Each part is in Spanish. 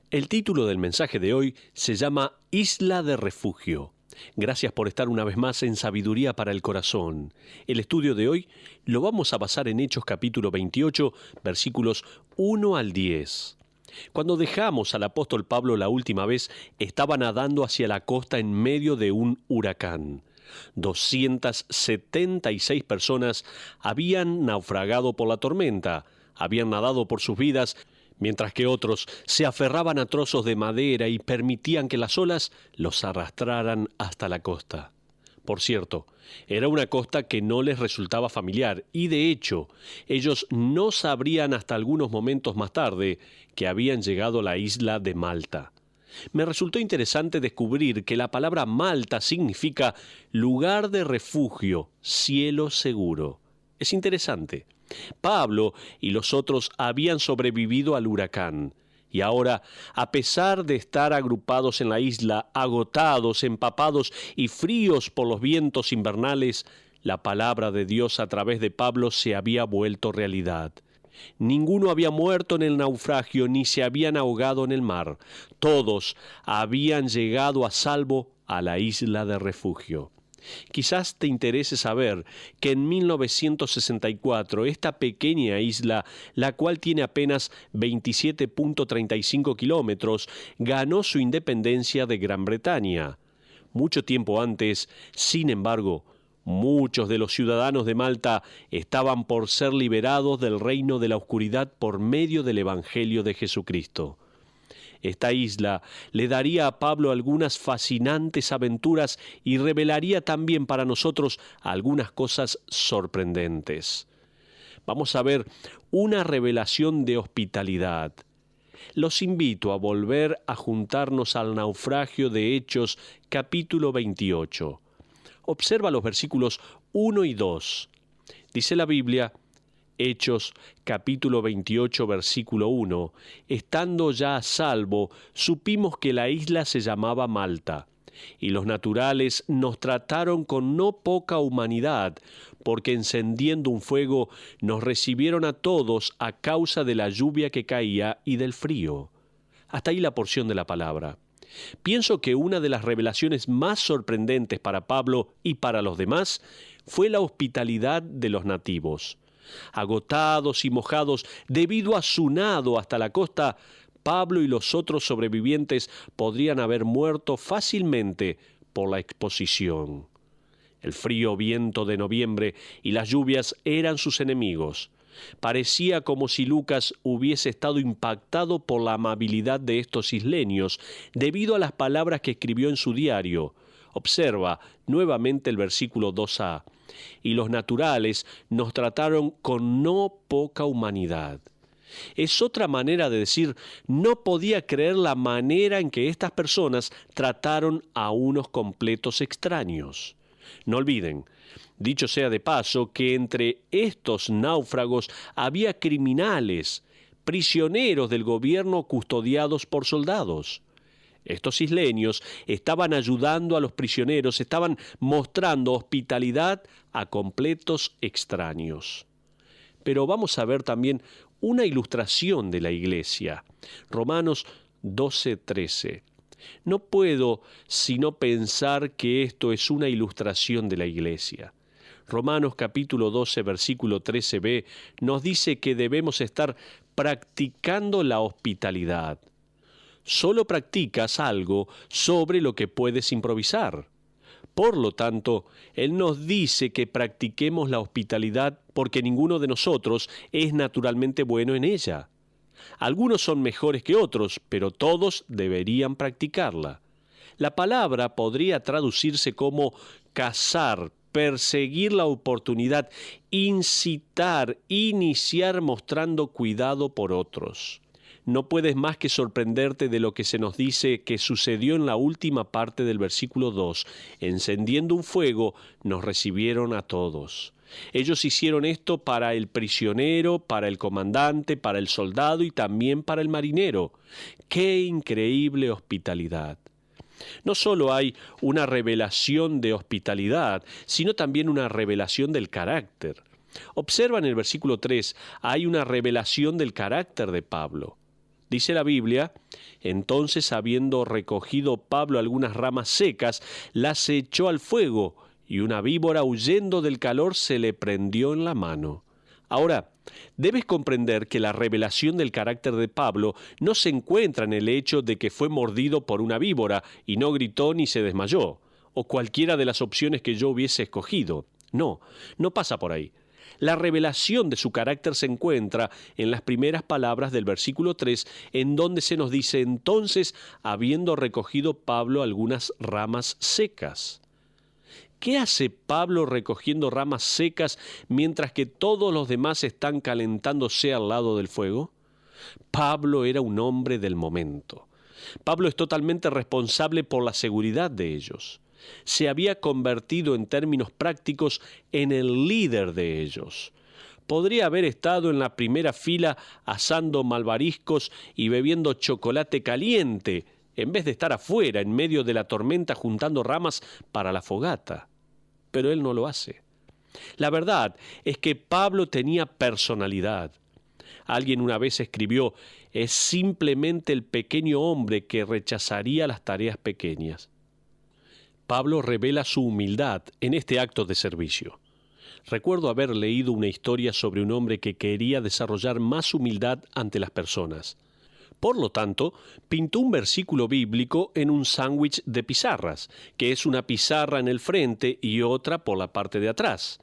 El título del mensaje de hoy se llama Isla de Refugio. Gracias por estar una vez más en Sabiduría para el Corazón. El estudio de hoy lo vamos a basar en Hechos capítulo 28, versículos 1 al 10. Cuando dejamos al apóstol Pablo la última vez, estaba nadando hacia la costa en medio de un huracán. 276 personas habían naufragado por la tormenta, habían nadado por sus vidas, mientras que otros se aferraban a trozos de madera y permitían que las olas los arrastraran hasta la costa. Por cierto, era una costa que no les resultaba familiar y, de hecho, ellos no sabrían hasta algunos momentos más tarde que habían llegado a la isla de Malta. Me resultó interesante descubrir que la palabra Malta significa lugar de refugio, cielo seguro. Es interesante. Pablo y los otros habían sobrevivido al huracán, y ahora, a pesar de estar agrupados en la isla, agotados, empapados y fríos por los vientos invernales, la palabra de Dios a través de Pablo se había vuelto realidad. Ninguno había muerto en el naufragio ni se habían ahogado en el mar. Todos habían llegado a salvo a la isla de refugio. Quizás te interese saber que en 1964 esta pequeña isla, la cual tiene apenas 27.35 kilómetros, ganó su independencia de Gran Bretaña. Mucho tiempo antes, sin embargo, muchos de los ciudadanos de Malta estaban por ser liberados del reino de la oscuridad por medio del Evangelio de Jesucristo. Esta isla le daría a Pablo algunas fascinantes aventuras y revelaría también para nosotros algunas cosas sorprendentes. Vamos a ver una revelación de hospitalidad. Los invito a volver a juntarnos al naufragio de Hechos, capítulo 28. Observa los versículos 1 y 2. Dice la Biblia, Hechos, capítulo 28, versículo 1, estando ya a salvo, supimos que la isla se llamaba Malta, y los naturales nos trataron con no poca humanidad, porque encendiendo un fuego nos recibieron a todos a causa de la lluvia que caía y del frío. Hasta ahí la porción de la palabra. Pienso que una de las revelaciones más sorprendentes para Pablo y para los demás fue la hospitalidad de los nativos. Agotados y mojados debido a su nado hasta la costa, Pablo y los otros sobrevivientes podrían haber muerto fácilmente por la exposición. El frío viento de noviembre y las lluvias eran sus enemigos. Parecía como si Lucas hubiese estado impactado por la amabilidad de estos isleños debido a las palabras que escribió en su diario. Observa nuevamente el versículo 2a. Y los naturales nos trataron con no poca humanidad. Es otra manera de decir, no podía creer la manera en que estas personas trataron a unos completos extraños. No olviden, dicho sea de paso, que entre estos náufragos había criminales, prisioneros del gobierno custodiados por soldados. Estos isleños estaban ayudando a los prisioneros, estaban mostrando hospitalidad a completos extraños. Pero vamos a ver también una ilustración de la iglesia. Romanos 12:13. No puedo sino pensar que esto es una ilustración de la iglesia. Romanos capítulo 12, versículo 13b, nos dice que debemos estar practicando la hospitalidad. Solo practicas algo sobre lo que puedes improvisar. Por lo tanto, Él nos dice que practiquemos la hospitalidad porque ninguno de nosotros es naturalmente bueno en ella. Algunos son mejores que otros, pero todos deberían practicarla. La palabra podría traducirse como cazar, perseguir la oportunidad, incitar, iniciar mostrando cuidado por otros. No puedes más que sorprenderte de lo que se nos dice que sucedió en la última parte del versículo 2. Encendiendo un fuego, nos recibieron a todos. Ellos hicieron esto para el prisionero, para el comandante, para el soldado y también para el marinero. ¡Qué increíble hospitalidad! No solo hay una revelación de hospitalidad, sino también una revelación del carácter. Observa en el versículo 3, hay una revelación del carácter de Pablo. Dice la Biblia: entonces, habiendo recogido Pablo algunas ramas secas, las echó al fuego, y una víbora, huyendo del calor, se le prendió en la mano. Ahora, debes comprender que la revelación del carácter de Pablo no se encuentra en el hecho de que fue mordido por una víbora y no gritó ni se desmayó, o cualquiera de las opciones que yo hubiese escogido. No, no pasa por ahí. La revelación de su carácter se encuentra en las primeras palabras del versículo 3, en donde se nos dice: entonces, habiendo recogido Pablo algunas ramas secas. ¿Qué hace Pablo recogiendo ramas secas mientras que todos los demás están calentándose al lado del fuego? Pablo era un hombre del momento. Pablo es totalmente responsable por la seguridad de ellos. Se había convertido en términos prácticos en el líder de ellos. Podría haber estado en la primera fila asando malvaviscos y bebiendo chocolate caliente, en vez de estar afuera, en medio de la tormenta, juntando ramas para la fogata. Pero él no lo hace. La verdad es que Pablo tenía personalidad. Alguien una vez escribió: es simplemente el pequeño hombre que rechazaría las tareas pequeñas. Pablo revela su humildad en este acto de servicio. Recuerdo haber leído una historia sobre un hombre que quería desarrollar más humildad ante las personas. Por lo tanto, pintó un versículo bíblico en un sándwich de pizarras, que es una pizarra en el frente y otra por la parte de atrás,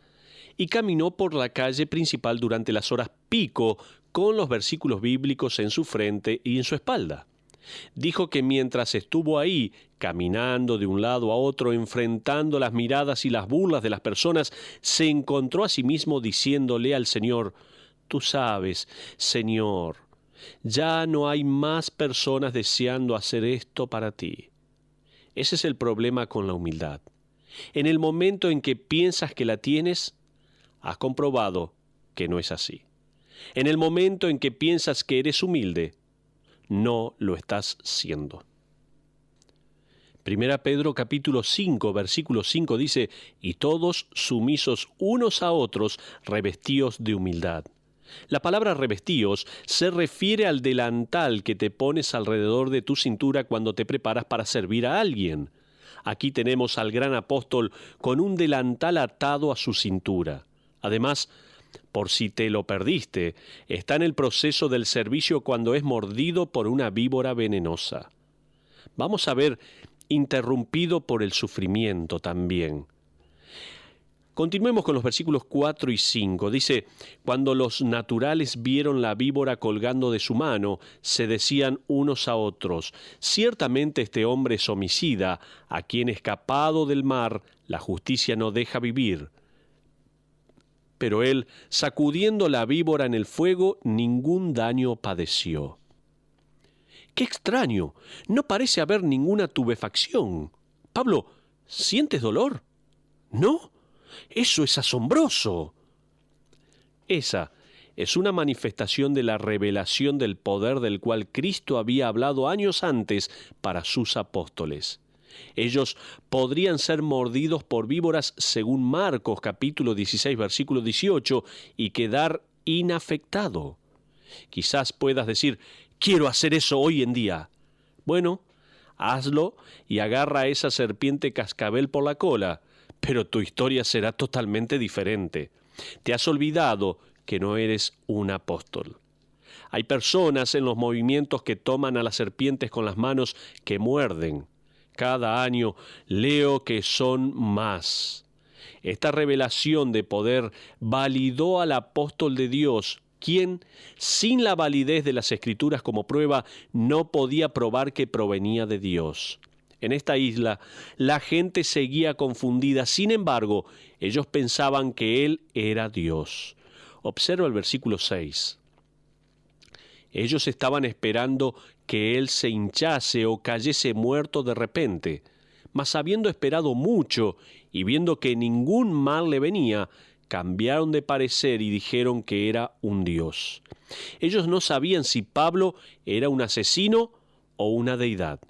y caminó por la calle principal durante las horas pico con los versículos bíblicos en su frente y en su espalda. Dijo que mientras estuvo ahí, caminando de un lado a otro, enfrentando las miradas y las burlas de las personas, se encontró a sí mismo diciéndole al Señor: tú sabes, Señor, ya no hay más personas deseando hacer esto para ti. Ese es el problema con la humildad. En el momento en que piensas que la tienes, has comprobado que no es así. En el momento en que piensas que eres humilde, no lo estás siendo. Primera Pedro capítulo 5, versículo 5 dice: y todos sumisos unos a otros, revestidos de humildad. La palabra revestíos se refiere al delantal que te pones alrededor de tu cintura cuando te preparas para servir a alguien. Aquí tenemos al gran apóstol con un delantal atado a su cintura. Además, por si te lo perdiste, está en el proceso del servicio cuando es mordido por una víbora venenosa. Vamos a ver, interrumpido por el sufrimiento también. Continuemos con los versículos 4 y 5. Dice: cuando los naturales vieron la víbora colgando de su mano, se decían unos a otros: ciertamente este hombre es homicida, a quien escapado del mar la justicia no deja vivir. Pero él, sacudiendo la víbora en el fuego, ningún daño padeció. ¡Qué extraño! No parece haber ninguna tubefacción. Pablo, ¿sientes dolor? ¿No? ¡Eso es asombroso! Esa es una manifestación de la revelación del poder del cual Cristo había hablado años antes para sus apóstoles. Ellos podrían ser mordidos por víboras según Marcos capítulo 16 versículo 18 y quedar inafectado. Quizás puedas decir: quiero hacer eso hoy en día. Bueno, hazlo y agarra a esa serpiente cascabel por la cola, pero tu historia será totalmente diferente. Te has olvidado que no eres un apóstol. Hay personas en los movimientos que toman a las serpientes con las manos que muerden. Cada año leo que son más. Esta revelación de poder validó al apóstol de Dios, quien, sin la validez de las Escrituras como prueba, no podía probar que provenía de Dios. En esta isla, la gente seguía confundida. Sin embargo, ellos pensaban que Él era Dios. Observa el versículo 6. Ellos estaban esperando que Él se hinchase o cayese muerto de repente. Mas habiendo esperado mucho y viendo que ningún mal le venía, cambiaron de parecer y dijeron que era un Dios. Ellos no sabían si Pablo era un asesino o una deidad.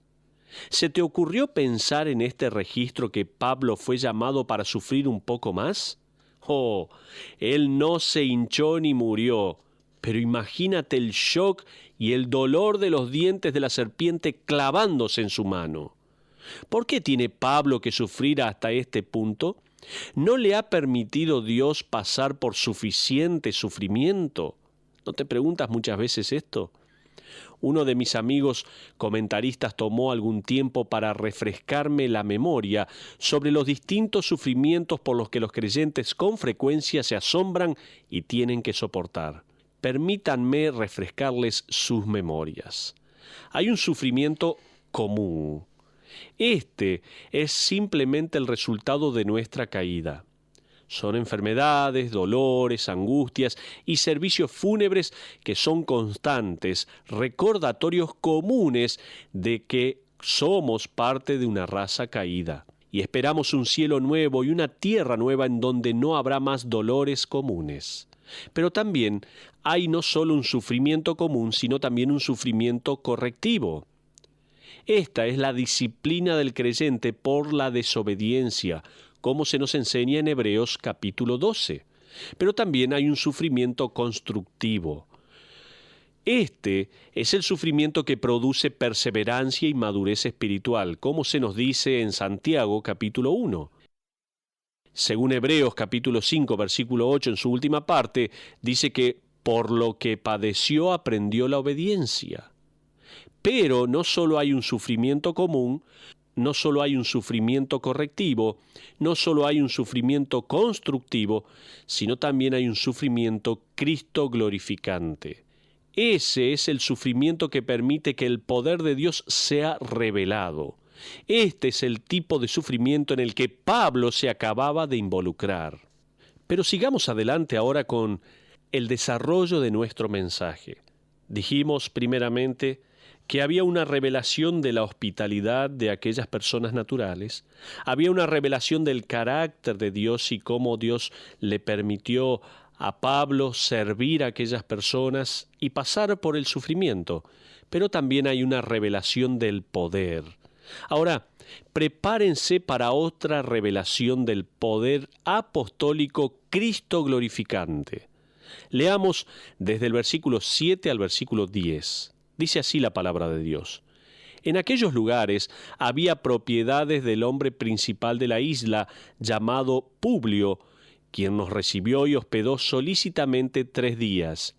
¿Se te ocurrió pensar en este registro que Pablo fue llamado para sufrir un poco más? Oh, él no se hinchó ni murió, Pero imagínate el shock y el dolor de los dientes de la serpiente clavándose en su mano. ¿Por qué tiene Pablo que sufrir hasta este punto? ¿No le ha permitido Dios pasar por suficiente sufrimiento? ¿No te preguntas muchas veces esto? Uno de mis amigos comentaristas tomó algún tiempo para refrescarme la memoria sobre los distintos sufrimientos por los que los creyentes con frecuencia se asombran y tienen que soportar. Permítanme refrescarles sus memorias. Hay un sufrimiento común. Este es simplemente el resultado de nuestra caída. Son enfermedades, dolores, angustias y servicios fúnebres que son constantes, recordatorios comunes de que somos parte de una raza caída. Y esperamos un cielo nuevo y una tierra nueva en donde no habrá más dolores comunes. Pero también hay no solo un sufrimiento común, sino también un sufrimiento correctivo. Esta es la disciplina del creyente por la desobediencia, como se nos enseña en Hebreos capítulo 12. Pero también hay un sufrimiento constructivo. Este es el sufrimiento que produce perseverancia y madurez espiritual, como se nos dice en Santiago capítulo 1. Según Hebreos capítulo 5, versículo 8, en su última parte, dice que por lo que padeció aprendió la obediencia. Pero no solo hay un sufrimiento común, no solo hay un sufrimiento correctivo, no solo hay un sufrimiento constructivo, sino también hay un sufrimiento Cristo glorificante. Ese es el sufrimiento que permite que el poder de Dios sea revelado. Este es el tipo de sufrimiento en el que Pablo se acababa de involucrar. Pero sigamos adelante ahora con el desarrollo de nuestro mensaje. Dijimos primeramente que había una revelación de la hospitalidad de aquellas personas naturales, había una revelación del carácter de Dios y cómo Dios le permitió a Pablo servir a aquellas personas y pasar por el sufrimiento, pero también hay una revelación del poder. Ahora, prepárense para otra revelación del poder apostólico Cristo glorificante. Leamos desde el versículo 7 al versículo 10. Dice así la palabra de Dios. En aquellos lugares había propiedades del hombre principal de la isla, llamado Publio, quien nos recibió y hospedó solícitamente 3 días.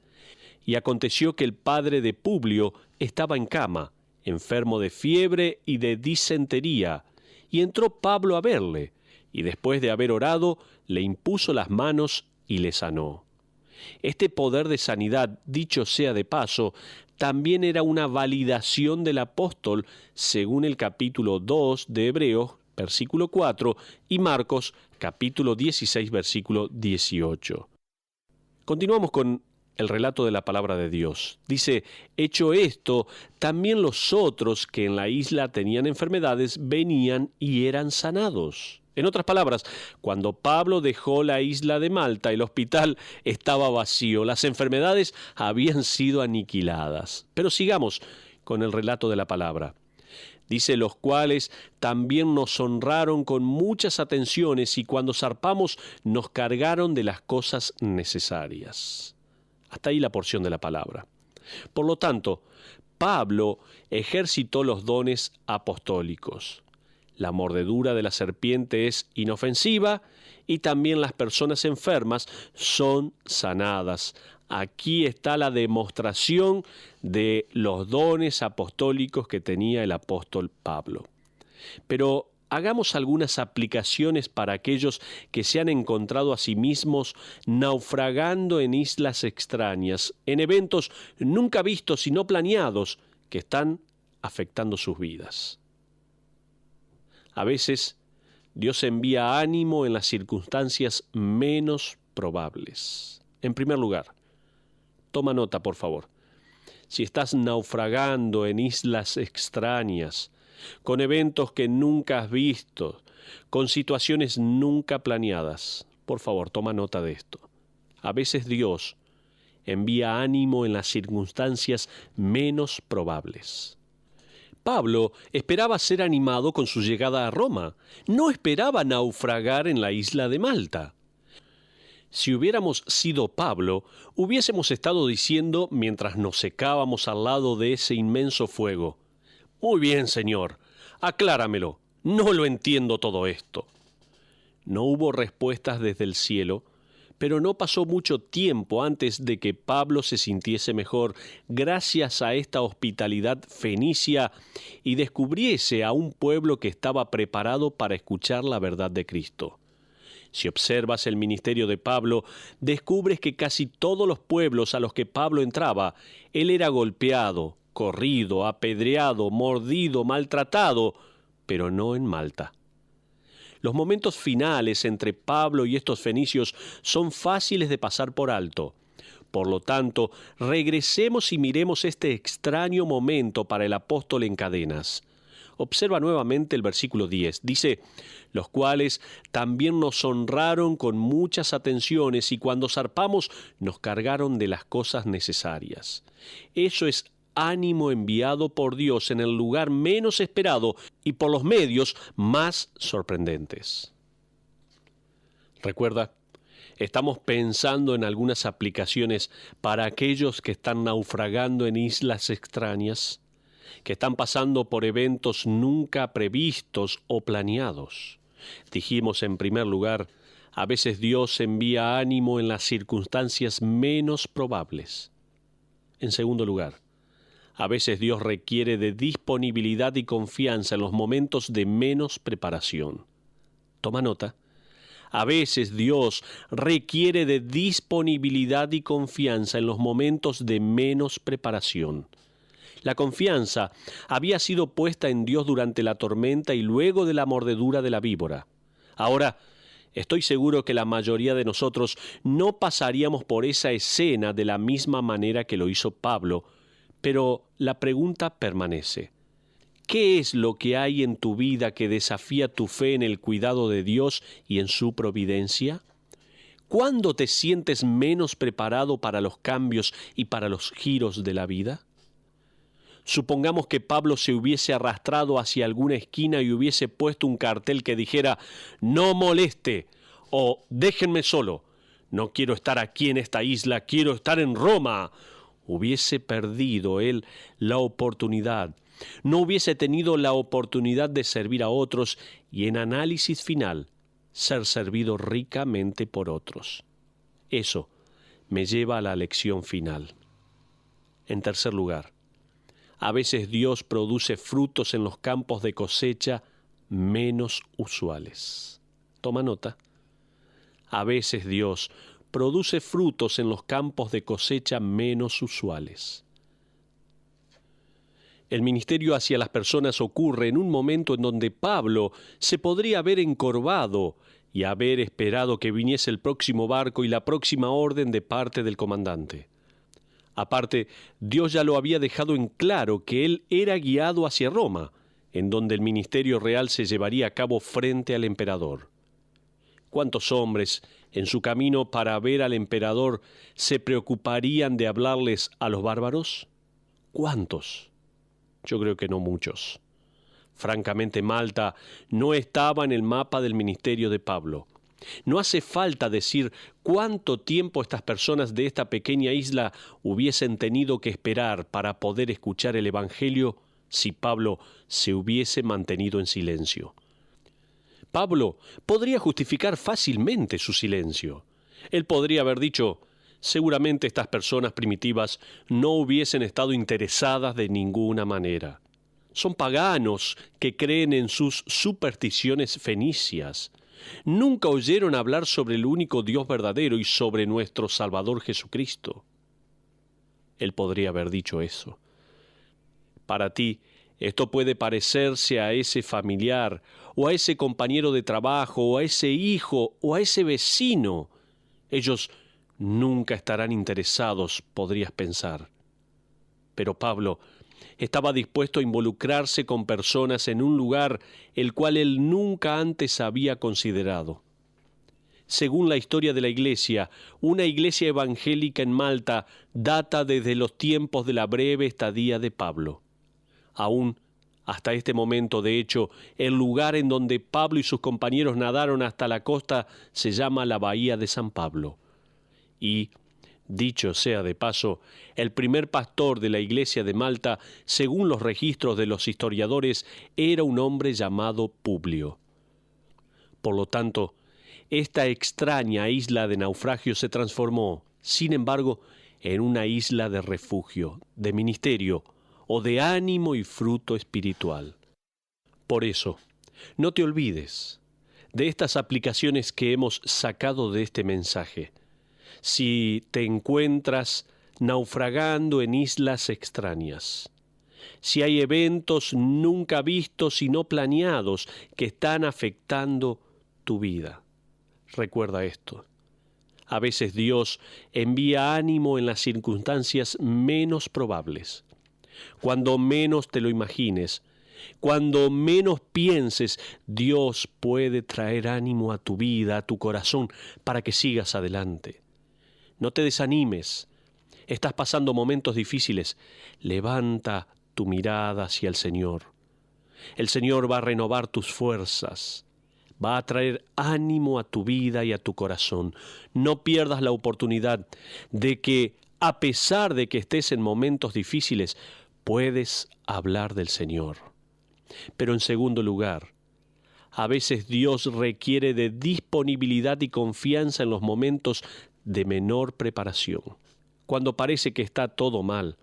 Y aconteció que el padre de Publio estaba en cama, enfermo de fiebre y de disentería, y entró Pablo a verle, y después de haber orado, le impuso las manos y le sanó. Este poder de sanidad, dicho sea de paso, también era una validación del apóstol según el capítulo 2 de Hebreos, versículo 4, y Marcos, capítulo 16, versículo 18. Continuamos con el relato de la palabra de Dios. Dice, hecho esto, también los otros que en la isla tenían enfermedades venían y eran sanados. En otras palabras, cuando Pablo dejó la isla de Malta, el hospital estaba vacío, las enfermedades habían sido aniquiladas. Pero sigamos con el relato de la palabra. Dice, los cuales también nos honraron con muchas atenciones y cuando zarpamos nos cargaron de las cosas necesarias. Hasta ahí la porción de la palabra. Por lo tanto, Pablo ejercitó los dones apostólicos. La mordedura de la serpiente es inofensiva y también las personas enfermas son sanadas. Aquí está la demostración de los dones apostólicos que tenía el apóstol Pablo. Pero hagamos algunas aplicaciones para aquellos que se han encontrado a sí mismos naufragando en islas extrañas, en eventos nunca vistos y no planeados que están afectando sus vidas. A veces, Dios envía ánimo en las circunstancias menos probables. En primer lugar, toma nota, por favor. Si estás naufragando en islas extrañas, con eventos que nunca has visto, con situaciones nunca planeadas, por favor, toma nota de esto. A veces Dios envía ánimo en las circunstancias menos probables. Pablo esperaba ser animado con su llegada a Roma. No esperaba naufragar en la isla de Malta. Si hubiéramos sido Pablo, hubiésemos estado diciendo mientras nos secábamos al lado de ese inmenso fuego: «Muy bien, Señor, acláramelo, no lo entiendo todo esto». No hubo respuestas desde el cielo, pero no pasó mucho tiempo antes de que Pablo se sintiese mejor gracias a esta hospitalidad fenicia y descubriese a un pueblo que estaba preparado para escuchar la verdad de Cristo. Si observas el ministerio de Pablo, descubres que casi todos los pueblos a los que Pablo entraba, él era golpeado, corrido, apedreado, mordido, maltratado, pero no en Malta. Los momentos finales entre Pablo y estos fenicios son fáciles de pasar por alto. Por lo tanto, regresemos y miremos este extraño momento para el apóstol en cadenas. Observa nuevamente el versículo 10. Dice: «Los cuales también nos honraron con muchas atenciones y cuando zarpamos nos cargaron de las cosas necesarias». Eso es ánimo enviado por Dios en el lugar menos esperado y por los medios más sorprendentes. Recuerda, estamos pensando en algunas aplicaciones para aquellos que están naufragando en islas extrañas, que están pasando por eventos nunca previstos o planeados. Dijimos en primer lugar, a veces Dios envía ánimo en las circunstancias menos probables. En segundo lugar, a veces Dios requiere de disponibilidad y confianza en los momentos de menos preparación. Toma nota. A veces Dios requiere de disponibilidad y confianza en los momentos de menos preparación. La confianza había sido puesta en Dios durante la tormenta y luego de la mordedura de la víbora. Ahora, estoy seguro que la mayoría de nosotros no pasaríamos por esa escena de la misma manera que lo hizo Pablo, pero la pregunta permanece. ¿Qué es lo que hay en tu vida que desafía tu fe en el cuidado de Dios y en su providencia? ¿Cuándo te sientes menos preparado para los cambios y para los giros de la vida? Supongamos que Pablo se hubiese arrastrado hacia alguna esquina y hubiese puesto un cartel que dijera: «No moleste» o «Déjenme solo, no quiero estar aquí en esta isla, quiero estar en Roma». Hubiese perdido él la oportunidad, no hubiese tenido la oportunidad de servir a otros y, en análisis final, ser servido ricamente por otros. Eso me lleva a la lección final. En tercer lugar, a veces Dios produce frutos en los campos de cosecha menos usuales. Toma nota. A veces Dios produce frutos en los campos de cosecha menos usuales. El ministerio hacia las personas ocurre en un momento en donde Pablo se podría haber encorvado y haber esperado que viniese el próximo barco y la próxima orden de parte del comandante. Aparte, Dios ya lo había dejado en claro que él era guiado hacia Roma, en donde el ministerio real se llevaría a cabo frente al emperador. ¿Cuántos hombres, en su camino para ver al emperador, se preocuparían de hablarles a los bárbaros? ¿Cuántos? Yo creo que no muchos. Francamente, Malta no estaba en el mapa del ministerio de Pablo. No hace falta decir cuánto tiempo estas personas de esta pequeña isla hubiesen tenido que esperar para poder escuchar el Evangelio si Pablo se hubiese mantenido en silencio. Pablo podría justificar fácilmente su silencio. Él podría haber dicho: seguramente estas personas primitivas no hubiesen estado interesadas de ninguna manera. Son paganos que creen en sus supersticiones fenicias. Nunca oyeron hablar sobre el único Dios verdadero y sobre nuestro Salvador Jesucristo. Él podría haber dicho eso. Para ti, esto puede parecerse a ese familiar, o a ese compañero de trabajo, o a ese hijo, o a ese vecino. Ellos nunca estarán interesados, podrías pensar. Pero Pablo estaba dispuesto a involucrarse con personas en un lugar el cual él nunca antes había considerado. Según la historia de la Iglesia, una iglesia evangélica en Malta data desde los tiempos de la breve estadía de Pablo. Aún hasta este momento, de hecho, el lugar en donde Pablo y sus compañeros nadaron hasta la costa se llama la Bahía de San Pablo, y, dicho sea de paso, el primer pastor de la iglesia de Malta, según los registros de los historiadores, era un hombre llamado Publio. Por lo tanto, esta extraña isla de naufragio se transformó, sin embargo, en una isla de refugio, de ministerio o de ánimo y fruto espiritual. Por eso, no te olvides de estas aplicaciones que hemos sacado de este mensaje. Si te encuentras naufragando en islas extrañas, si hay eventos nunca vistos y no planeados que están afectando tu vida, recuerda esto. A veces Dios envía ánimo en las circunstancias menos probables. Cuando menos te lo imagines, cuando menos pienses, Dios puede traer ánimo a tu vida, a tu corazón, para que sigas adelante. No te desanimes. Estás pasando momentos difíciles. Levanta tu mirada hacia el Señor. El Señor va a renovar tus fuerzas. Va a traer ánimo a tu vida y a tu corazón. No pierdas la oportunidad de que, a pesar de que estés en momentos difíciles, puedes hablar del Señor. Pero en segundo lugar, a veces Dios requiere de disponibilidad y confianza en los momentos de menor preparación. Cuando parece que está todo mal,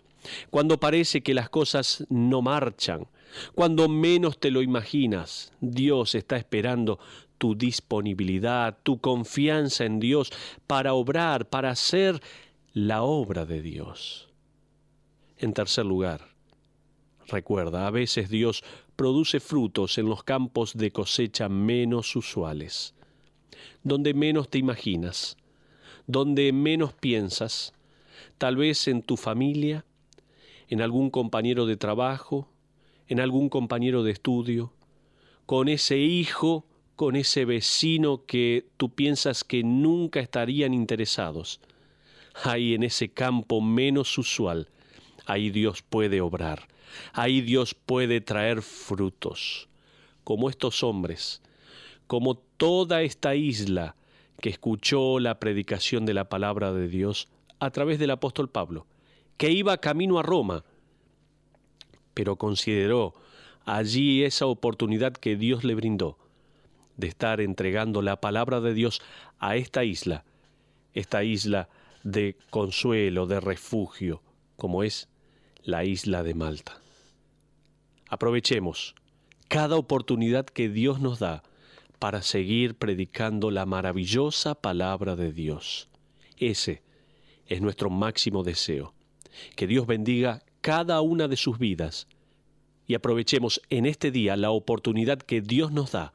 cuando parece que las cosas no marchan, cuando menos te lo imaginas, Dios está esperando tu disponibilidad, tu confianza en Dios para obrar, para hacer la obra de Dios. En tercer lugar, recuerda, a veces Dios produce frutos en los campos de cosecha menos usuales, donde menos te imaginas, donde menos piensas, tal vez en tu familia, en algún compañero de trabajo, en algún compañero de estudio, con ese hijo, con ese vecino que tú piensas que nunca estarían interesados. Ahí en ese campo menos usual, ahí Dios puede obrar, ahí Dios puede traer frutos, como estos hombres, como toda esta isla que escuchó la predicación de la palabra de Dios a través del apóstol Pablo, que iba camino a Roma, pero consideró allí esa oportunidad que Dios le brindó de estar entregando la palabra de Dios a esta isla de consuelo, de refugio, como es la isla de Malta. Aprovechemos cada oportunidad que Dios nos da para seguir predicando la maravillosa palabra de Dios. Ese es nuestro máximo deseo. Que Dios bendiga cada una de sus vidas y aprovechemos en este día la oportunidad que Dios nos da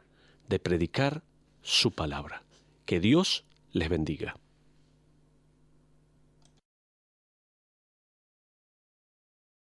de predicar su palabra. Que Dios les bendiga.